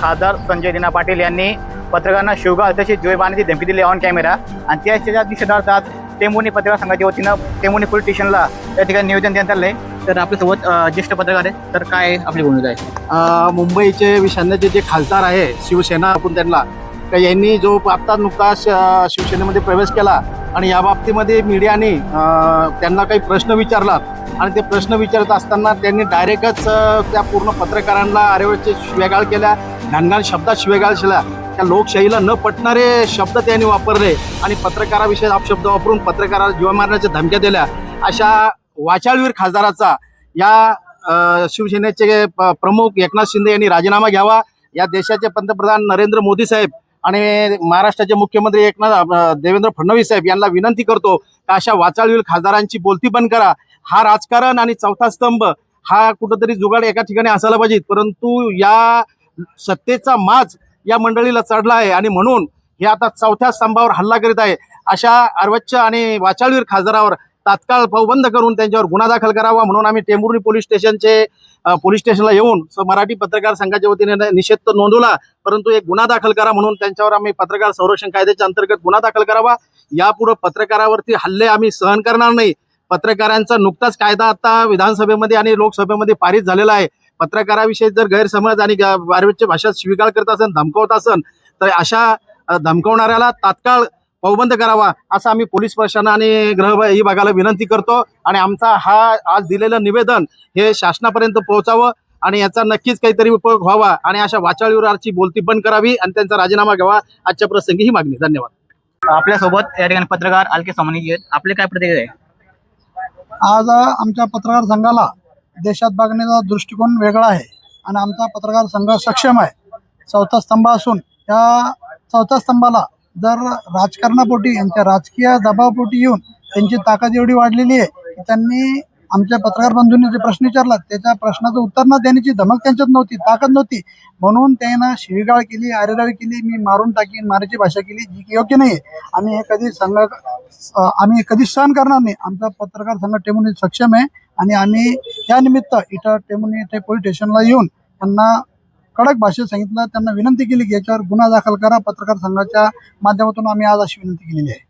खासदार संजय दिना पाटील यांनी पत्रकारांना शिवगाळ तसेच जीवे मारण्याची धमकी दिली ऑन कॅमेरा आणि त्याच्या निषेधार्थ आज टेंभुर्णी पत्रकार संघाच्या वतीनं टेंभुर्णी पोलीस स्टेशनला त्या ठिकाणी निवेदन देण्यात आलं आहे। तर आपल्यासोबत ज्येष्ठ पत्रकार आहे, तर काय आपली भूमिका आहे? मुंबईचे विशांचे जे खासदार आहे शिवसेना आपण त्यांना यांनी जो आत्ता नुकताच शिवसेनेमध्ये प्रवेश केला आणि या बाबतीमध्ये मीडियाने त्यांना काही प्रश्न विचारला आणि ते प्रश्न विचारत असताना त्यांनी डायरेक्टच त्या पूर्ण पत्रकारांना आरेवरचे शिवेगाळ केल्या, घाणघाण शब्दात शिवेगाळ केला। त्या लोकशाहीला न पटणारे शब्द त्यांनी वापरले आणि पत्रकाराविषयी अपशब्द वापरून पत्रकाराला जीव मारण्याच्या धमक्या दिल्या। अशा वाचाळवीर खासदाराचा या शिवसेनेचे प्रमुख एकनाथ शिंदे यांनी राजीनामा घ्यावा। या देशाचे पंतप्रधान नरेंद्र मोदी साहेब आणि महाराष्ट्राचे मुख्यमंत्री देवेंद्र फडणवीस साहेब यांना विनंती करतो की अशा वाचाळवीर खासदारांची बोलती बंद करा। हा राजकारण आणि चौथा स्तंभ हा कुठंतरी जुगाड एका ठिकाणी असायला पाहिजे, परंतु या सत्तेचा माज या मंडळीला चढला आहे आणि म्हणून हे आता चौथ्या स्तंभावर हल्ला करीत आहे। अशा अर्वच्च आणि वाचाळवीर खासदारावर तात्काळ पाबंद करून त्यांच्यावर गुन्हा दाखल करावा म्हणून आम्ही टेंभुर्णी पोलीस स्टेशनला येऊन मराठी पत्रकार संघाच्या वतीने निषेध तर नोंदवला, परंतु एक गुन्हा दाखल करा म्हणून त्यांच्यावर आम्ही पत्रकार संरक्षण कायद्याच्या अंतर्गत गुन्हा दाखल करावा। यापुढे पत्रकारावरती हल्ले आम्ही सहन करणार नाही। पत्रकारांचा नुकताच कायदा आता विधानसभेमध्ये आणि लोकसभेमध्ये पारित झालेला आहे। पत्रकाराविषयी जर गैरसमज आणि बारवेच्या भाषेत शिवीगाळ करत असेल, धमकावत असेल, तर अशा धमकावणाऱ्याला तात्काळ पाबंद करावा असं आम्ही पोलीस प्रशासन आणि गृह विभागाला विनंती करतो आणि आमचा हा आज दिलेलं निवेदन हे शासनापर्यंत पोहोचावं आणि याचा नक्कीच काहीतरी उपयोग व्हावा आणि अशा वाचाळवीराची बोलती बंद करावी आणि त्यांचा राजीनामा घ्यावा। आजच्या प्रसंगी ही मागणी। धन्यवाद। आपल्यासोबत या ठिकाणी पत्रकार अलके सोमानी आहेत, आपले काय प्रतिक्रिया आहे? आज आमच्या पत्रकार संघाला देशात बघण्याचा दृष्टिकोन वेगळा आहे आणि आमचा पत्रकार संघ सक्षम आहे। चौथा स्तंभ असून या चौथ्या स्तंभाला जर राजकारणापोटी यांच्या राजकीय दबावापोटी येऊन त्यांची ताकद एवढी वाढलेली आहे की त्यांनी आमच्या पत्रकार बंधूंनी जे प्रश्न विचारला त्याच्या प्रश्नाचं उत्तर न देण्याची धमक त्यांच्यात नव्हती, ताकद नव्हती, म्हणून त्यांना शिवीगाळ केली, आरेरावी केली, मी मारून टाकीन, मारायची भाषा केली, जी की योग्य नाही आहे। आम्ही कधी सहन करणार नाही। आमचा पत्रकार संघ टेंभुर्णी सक्षम आहे आणि आम्ही त्यानिमित्त इथं टेंभुर्णी येथे पोलीस स्टेशनला येऊन त्यांना कडक भाषेत सांगितलं, त्यांना विनंती केली की याच्यावर गुन्हा दाखल करा। पत्रकार संघाच्या माध्यमातून आम्ही आज अशी विनंती केलेली आहे।